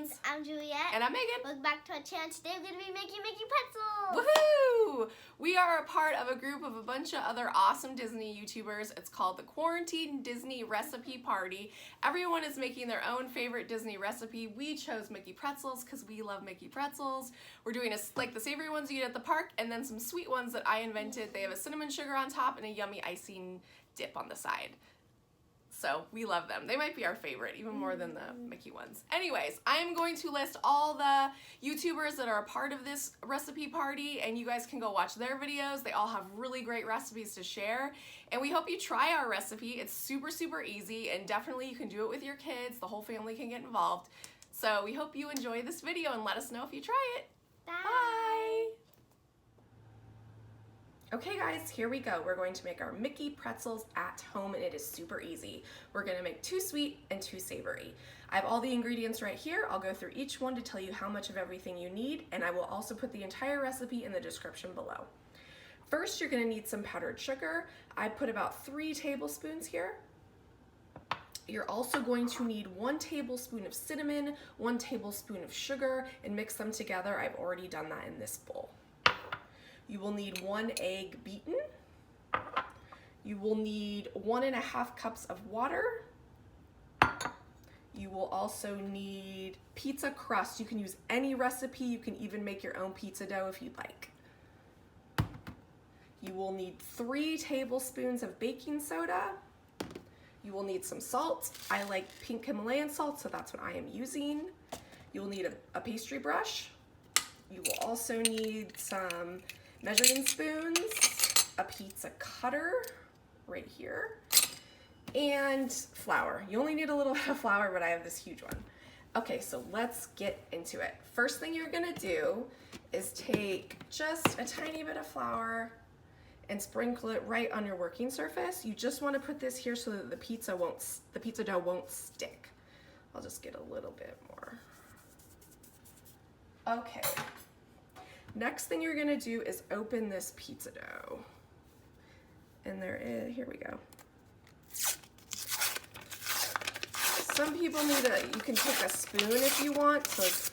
Moments. I'm Juliet. And I'm Megan. Welcome back to our channel. Today we're going to be making Mickey Pretzels. Woohoo! We are a part of a group of a bunch of other awesome Disney YouTubers. It's called the Quarantine Disney Recipe Party. Everyone is making their own favorite Disney recipe. We chose Mickey Pretzels because we love Mickey Pretzels. We're doing like the savory ones you get at the park and then some sweet ones that I invented. They have a cinnamon sugar on top and a yummy icing dip on the side. So we love them. They might be our favorite, even more than the Mickey ones. Anyways, I am going to list all the YouTubers that are a part of this recipe party, and you guys can go watch their videos. They all have really great recipes to share, and we hope you try our recipe. It's super, super easy, and definitely you can do it with your kids. The whole family can get involved. So we hope you enjoy this video, and let us know if you try it. Bye. Bye. Okay guys, here we go. We're going to make our Mickey Pretzels at home, and it is super easy. We're gonna make 2 sweet and 2 savory. I have all the ingredients right here. I'll go through each one to tell you how much of everything you need, and I will also put the entire recipe in the description below. First, you're gonna need some powdered sugar. I put about 3 tablespoons here. You're also going to need 1 tablespoon of cinnamon, 1 tablespoon of sugar, and mix them together. I've already done that in this bowl. You will need 1 egg beaten. You will need 1.5 cups of water. You will also need pizza crust. You can use any recipe. You can even make your own pizza dough if you'd like. You will need 3 tablespoons of baking soda. You will need some salt. I like pink Himalayan salt, so that's what I am using. You will need a pastry brush. You will also need some measuring spoons, a pizza cutter right here, and flour. You only need a little bit of flour, but I have this huge one. Okay, so let's get into it. First thing you're gonna do is take just a tiny bit of flour and sprinkle it right on your working surface. You just want to put this here so that the pizza dough won't stick. I'll just get a little bit more. Okay. Next thing you're gonna do is open this pizza dough. And there is, here we go. Some people you can take a spoon if you want to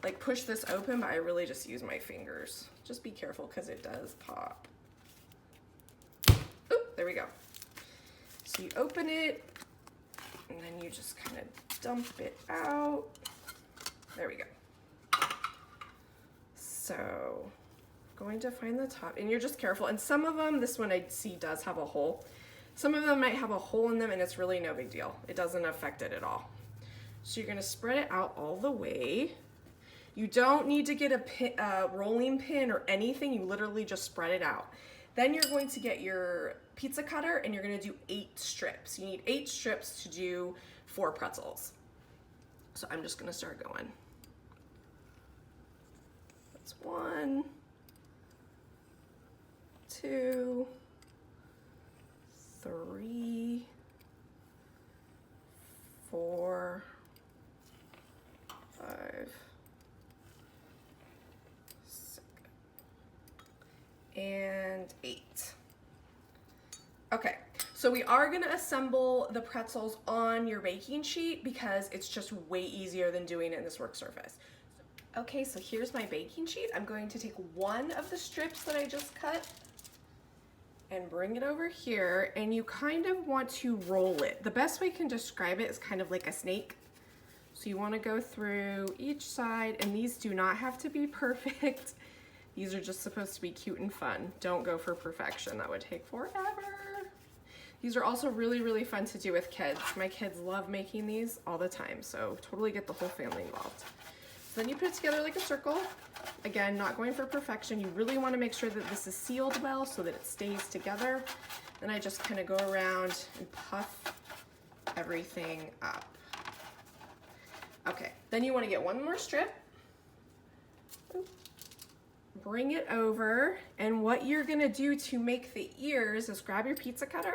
like push this open, but I really just use my fingers. Just be careful because it does pop. Oop, there we go. So you open it and then you just kind of dump it out. There we go. So, going to find the top, and you're just careful, and some of them, this one I see does have a hole. Some of them might have a hole in them, and it's really no big deal. It doesn't affect it at all. So you're gonna spread it out all the way. You don't need to get a rolling pin or anything, you literally just spread it out. Then you're going to get your pizza cutter, and you're gonna do 8 strips. You need 8 strips to do 4 pretzels. So I'm just gonna start going. 1, 2, 3, 4, 5, 6, and 8. Okay, so we are going to assemble the pretzels on your baking sheet because it's just way easier than doing it in this work surface. Okay, so here's my baking sheet. I'm going to take 1 of the strips that I just cut and bring it over here, and you kind of want to roll it. The best way I can describe it is kind of like a snake. So you want to go through each side, and these do not have to be perfect. These are just supposed to be cute and fun. Don't go for perfection. That would take forever. These are also really, really fun to do with kids. My kids love making these all the time, so totally get the whole family involved. So then you put it together like a circle. Again, not going for perfection. You really want to make sure that this is sealed well so that it stays together. Then I just kind of go around and puff everything up. Okay, then you want to get 1 more strip. Bring it over, and what you're gonna do to make the ears is grab your pizza cutter,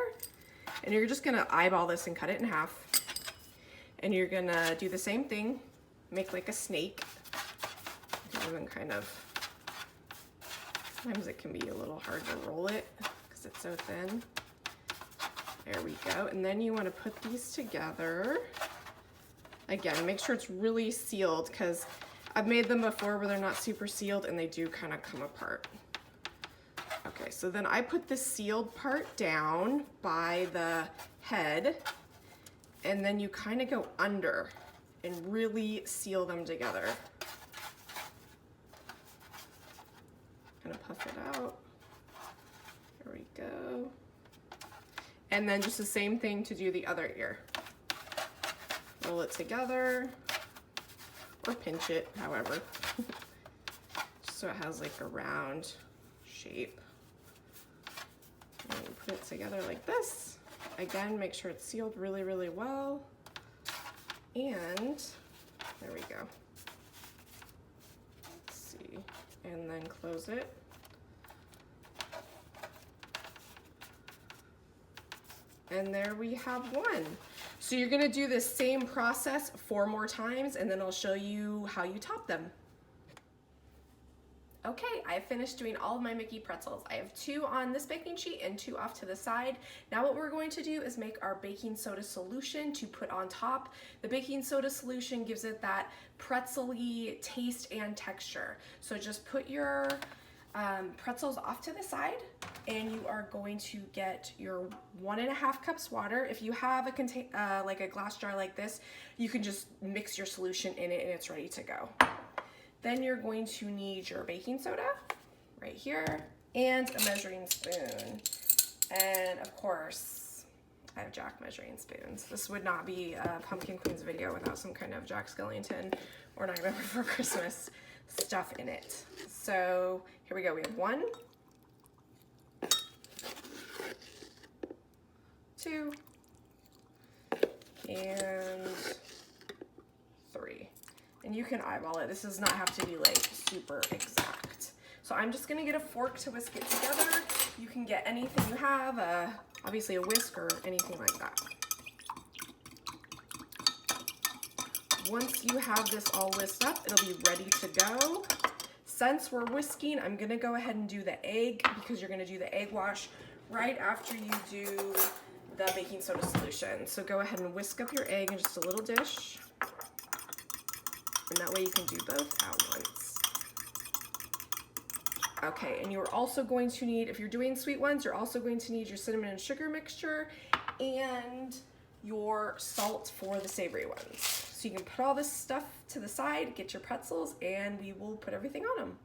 and you're just gonna eyeball this and cut it in half. And you're gonna do the same thing. Make like a snake, and then kind of, sometimes it can be a little hard to roll it because it's so thin. There we go. And then you want to put these together Again, make sure it's really sealed because I've made them before where they're not super sealed and they do kind of come apart. Okay, so then I put the sealed part down by the head, and then you kind of go under and really seal them together. Kind of puff it out. There we go. And then just the same thing to do the other ear. Roll it together, or pinch it, however. So it has like a round shape. And you put it together like this. Again, make sure it's sealed really, really well. And there we go. Let's see. And then close it. And there we have one. So you're gonna do this same process 4 more times, and then I'll show you how you top them. Okay, I finished doing all of my Mickey pretzels. I have 2 on this baking sheet and 2 off to the side. Now what we're going to do is make our baking soda solution to put on top. The baking soda solution gives it that pretzel-y taste and texture. So just put your pretzels off to the side, and you are going to get your 1.5 cups water. If you have a like a glass jar like this, you can just mix your solution in it and it's ready to go. Then you're going to need your baking soda right here and a measuring spoon. And of course, I have Jack measuring spoons. This would not be a Pumpkin Queens video without some kind of Jack Skellington or Nightmare Before Christmas stuff in it. So here we go. We have 1, 2, and 3. And you can eyeball it. This does not have to be like super exact. So I'm just gonna get a fork to whisk it together. You can get anything you have, obviously a whisk or anything like that. Once you have this all whisked up, it'll be ready to go. Since we're whisking, I'm gonna go ahead and do the egg, because you're gonna do the egg wash right after you do the baking soda solution. So go ahead and whisk up your egg in just a little dish. And that way you can do both at once. Okay, and you're also going to need, if you're doing sweet ones, you're also going to need your cinnamon and sugar mixture and your salt for the savory ones. So you can put all this stuff to the side, get your pretzels, and we will put everything on them.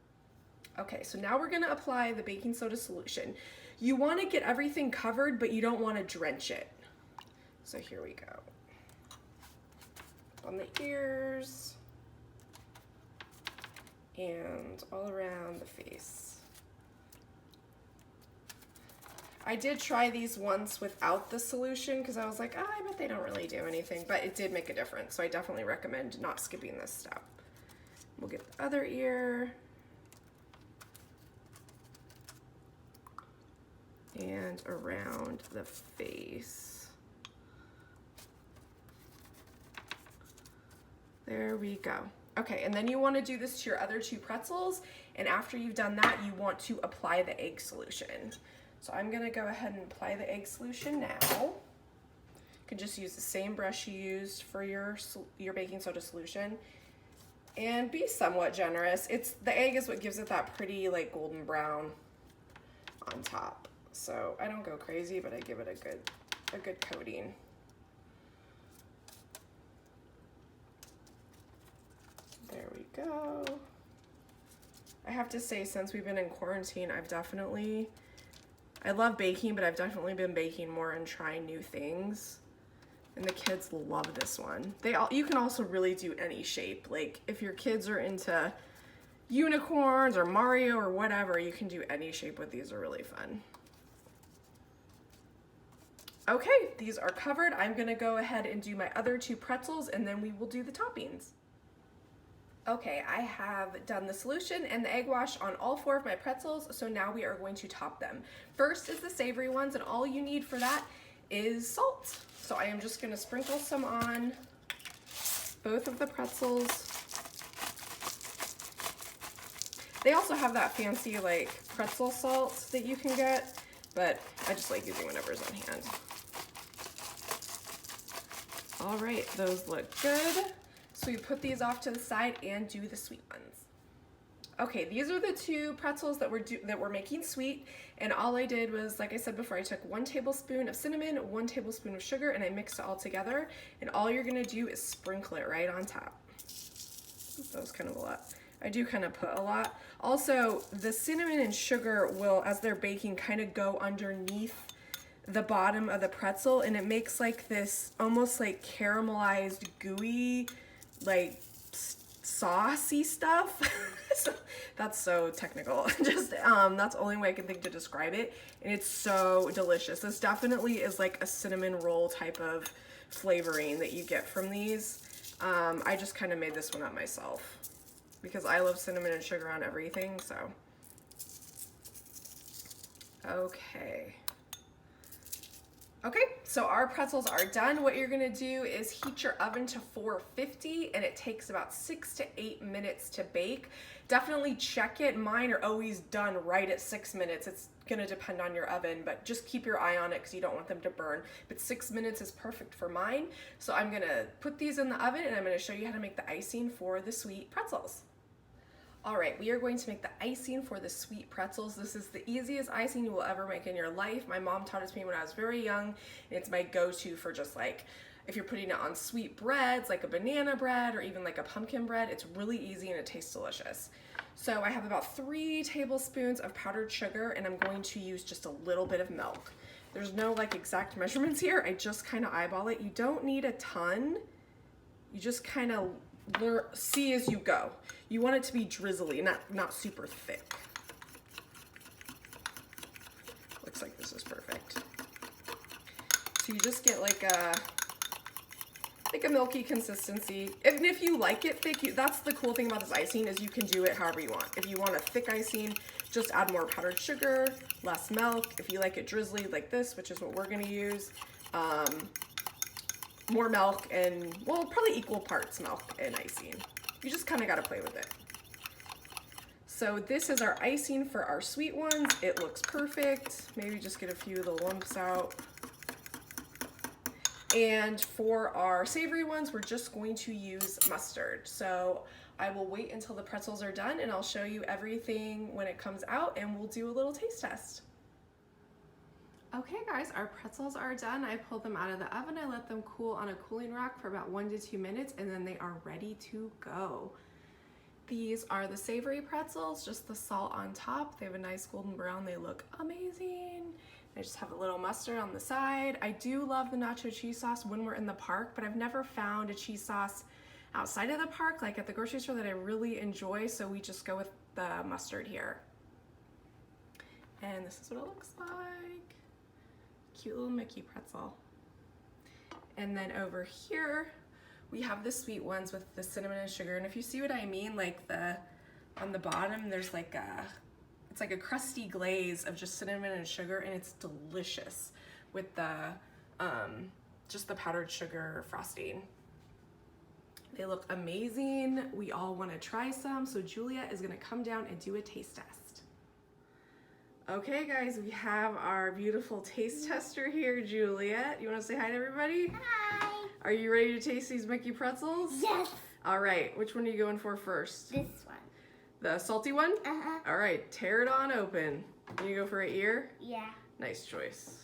Okay, so now we're gonna apply the baking soda solution. You wanna get everything covered, but you don't wanna drench it. So here we go. On the ears, and all around the face. I did try these once without the solution because I was like, oh, I bet they don't really do anything, but it did make a difference. So I definitely recommend not skipping this step. We'll get the other ear. And around the face. There we go. Okay, and then you want to do this to your other 2 pretzels, and after you've done that, you want to apply the egg solution. So I'm going to go ahead and apply the egg solution now. You can just use the same brush you used for your baking soda solution, and be somewhat generous. The egg is what gives it that pretty like golden brown on top. So I don't go crazy, but I give it a good coating. There we go. I have to say, since we've been in quarantine, I love baking, but I've definitely been baking more and trying new things. And the kids love this one. You can also really do any shape. Like if your kids are into unicorns or Mario or whatever, you can do any shape with these. Are really fun. Okay, these are covered. I'm gonna go ahead and do my other 2 pretzels, and then we will do the toppings. Okay, I have done the solution and the egg wash on all 4 of my pretzels, so now we are going to top them. First is the savory ones, and all you need for that is salt. So I am just gonna sprinkle some on both of the pretzels. They also have that fancy like pretzel salt that you can get, but I just like using whatever's on hand. All right, those look good. So we put these off to the side and do the sweet ones. Okay, these are the two pretzels that we're making sweet, and all I did was, like I said before, I took 1 tablespoon of cinnamon, 1 tablespoon of sugar, and I mixed it all together, and all you're gonna do is sprinkle it right on top. That was kind of a lot. I do kind of put a lot. Also, the cinnamon and sugar will, as they're baking, kind of go underneath the bottom of the pretzel, and it makes like this almost like caramelized, gooey, like saucy stuff. So, that's so technical. Just that's the only way I can think to describe it, and it's so delicious. This definitely is like a cinnamon roll type of flavoring that you get from these. I just kind of made this one up myself because I love cinnamon and sugar on everything. So okay, so our pretzels are done. What you're gonna do is heat your oven to 450, and it takes about 6 to 8 minutes to bake. Definitely check it. Mine are always done right at 6 minutes. It's gonna depend on your oven, but just keep your eye on it because you don't want them to burn. But 6 minutes is perfect for mine. So I'm gonna put these in the oven, and I'm gonna show you how to make the icing for the sweet pretzels. All right, we are going to make the icing for the sweet pretzels. This is the easiest icing you will ever make in your life. My mom taught it to me when I was very young, and it's my go-to for just like, if you're putting it on sweet breads, like a banana bread or even like a pumpkin bread, it's really easy and it tastes delicious. So I have about 3 tablespoons of powdered sugar, and I'm going to use just a little bit of milk. There's no like exact measurements here. I just kind of eyeball it. You don't need a ton. You just kind of see as you go. You want it to be drizzly, not super thick. Looks like this is perfect. So you just get like a milky consistency. And if you like it thick, that's the cool thing about this icing, is you can do it however you want. If you want a thick icing, just add more powdered sugar, less milk. If you like it drizzly like this, which is what we're gonna use, more milk and, well, probably equal parts milk and icing. You just kind of got to play with it. So this is our icing for our sweet ones. It looks perfect. Maybe just get a few of the lumps out. And for our savory ones, we're just going to use mustard. So I will wait until the pretzels are done, and I'll show you everything when it comes out, and we'll do a little taste test. Okay guys, our pretzels are done. I pulled them out of the oven. I let them cool on a cooling rack for about 1 to 2 minutes, and then they are ready to go. These are the savory pretzels, just the salt on top. They have a nice golden brown. They look amazing. I just have a little mustard on the side. I do love the nacho cheese sauce when we're in the park, but I've never found a cheese sauce outside of the park, like at the grocery store, that I really enjoy, so we just go with the mustard here. And this is what it looks like. Cute little Mickey pretzel. And then over here we have the sweet ones with the cinnamon and sugar, and if you see what I mean, like on the bottom there's like it's like a crusty glaze of just cinnamon and sugar, and it's delicious with the just the powdered sugar frosting. They look amazing. We all want to try some, so Julia is going to come down and do a taste test. Okay guys, we have our beautiful taste tester here, Juliet. You want to say hi to everybody? Hi. Are you ready to taste these Mickey pretzels? Yes. All right, which one are you going for first? This one. The salty one? Uh-huh. All right, tear it on open. You go for an ear? Yeah. Nice choice.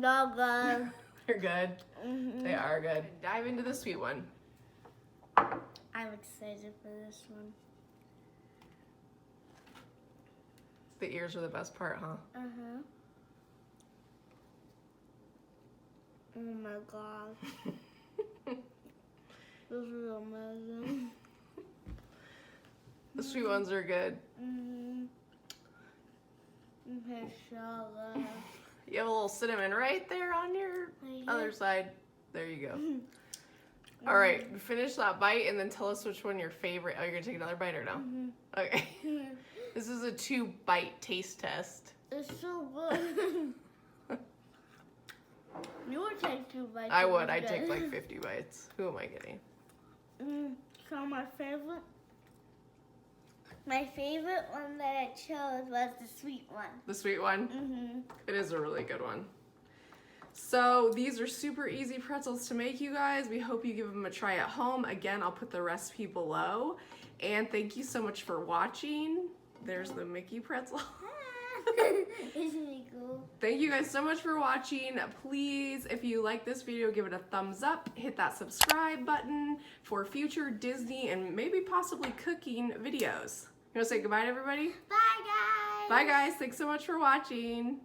They're good. They're good. Mm-hmm. They are good. Dive into the sweet one. I'm excited for this one. The ears are the best part, huh? Uh-huh. Oh my god. This is amazing. The sweet ones are good. Mm-hmm. Okay, so good. You have a little cinnamon right there on your other side. There you go. All right, finish that bite and then tell us which one your favorite. Oh, you're gonna take another bite or no? Mm-hmm. Okay. This is a 2-bite taste test. It's so good. You would take 2 bites. I would. I'd take like 50 bites. Who am I kidding? So my favorite My favorite one that I chose was the sweet one. The sweet one? Mm-hmm. It is a really good one. So these are super easy pretzels to make, you guys. We hope you give them a try at home. Again, I'll put the recipe below. And thank you so much for watching. There's the Mickey pretzel. Isn't it cool? Thank you guys so much for watching. Please, if you like this video, give it a thumbs up. Hit that subscribe button for future Disney and maybe possibly cooking videos. You want to say goodbye to everybody? Bye, guys. Bye, guys. Thanks so much for watching.